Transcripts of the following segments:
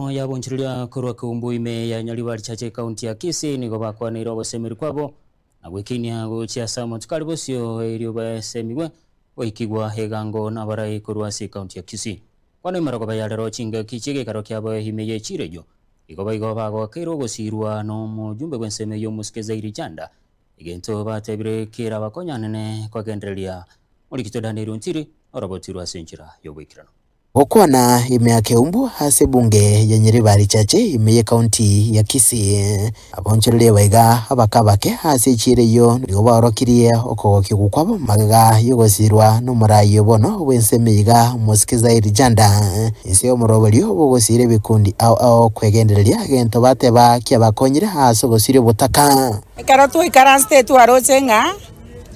ya bonchiria kurwa kumbu ime ya Nyaribari chache kaunti ya Kisii nigo bakwanira ogosemeri kwabo na gwikinia gochia samo tukari bosio erio basemigwe oikigwa hegango na barai kurwa ase kaunti ya Kisii kwano imarago bayarero chinga kichige karo kyabo himeye chirejo igo bago kairo gosirwa no mujumbe gwenseme yo muskeza irijanda igento batebire kira bakonyanene kwa gendereria muri kitodaniru ntiri orobotirwa senjira yo bwikirano Gukwana imiake umbu hase bunge ya Nyaribari chache imeye kaunti ya Kisii aboncherere baiga abakabake hase chireyo nigo barokirie okogoki gukwabo magaga yogosirwa no murayo bono wensemeiga musikiza irijanda ise omoroberio bogosire bikundi ao kwegendereria gento bateba kyabakonyire hase gosire butaka ekaro tu ikaraste tu arocenga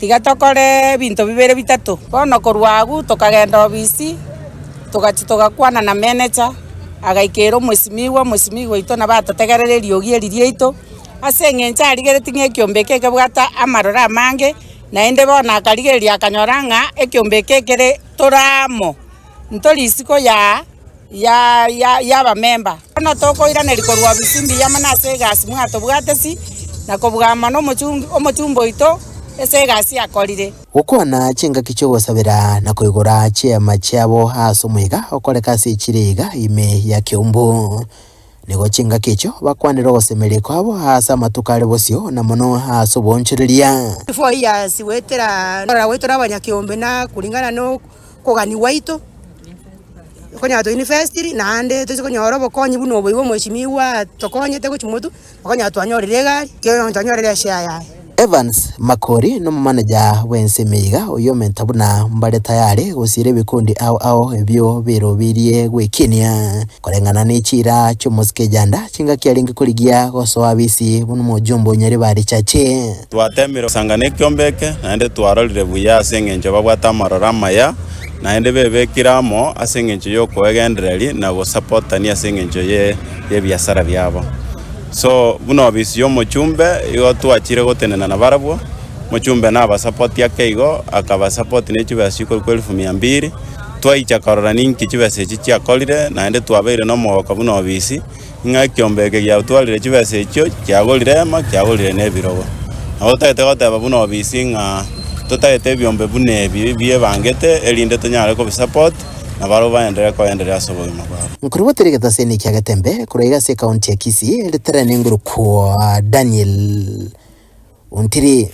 tigatokore binto bibere bitatu bono korwagu tokagenda obisi tugakwana na manager agaikero mwesimiwa ito na batategerererio gieririe ito ase ng'encha arigereti ng'ekiombeke ekebwata amarora amange naende bona akarigereria akanyoranga ekiombeke ekere toramo ntori isiko ya bamemba bono tokoiraneri korwa bisimbi yamana ase egasi mwatobwatesi na kobwama no omochumbo ito ese egasi akorire gukwana chinga kichogosabira na kuigura chiama chiabo hase omwiga okoreka ase chiriga ime ya Kiumbu nigo chinga kicho bakwanira ogosemeria kwabo hase amatukare bosio na mono hase obonchereria 4 years wetera abanyakiombe na kuringana no kogani waito konya to university na ande tuzikonyora bokonyi buno boibo mweshimiwa tokonyete gochimotu bakonya twanyorire gari kyo twanyorire share Evans Makori no manager wensemeiga oyo mentabuna mbare tayari gusire bikundi ao ebyo birobirie gwikinia korengana ni chira chomoske janda chinga kyaringe kurigia goso abisi buno mujumbo Nyaribari chache twatemiro sangane kyombeke naende twarorire buya asengenje babwata marora maya naende bebekiramo asengenje yo kwegendereri na go supportani asengenje ye biasara byabo. So buno bisyo mochumbe igo twachire gotenena na barabwo mochumbe na abasupport yake igo akabasupport ne chibasi ko 1200 twaicha karora ninki chibase chiakolire naende twabere no moka buno bisi nga kyombeke ya twalire chibase chyo kyagolire ma kyagolire ne birogo abotete goteba buno bisi nga totete byombe bune biye bangete elinde tonyare ko support na baro baendelea kuendelea sobo mabaro nkuriboterega taseni kyagatembe kuraiga se kaunti ya Kisii leterane nguru kwa Daniel Untiri.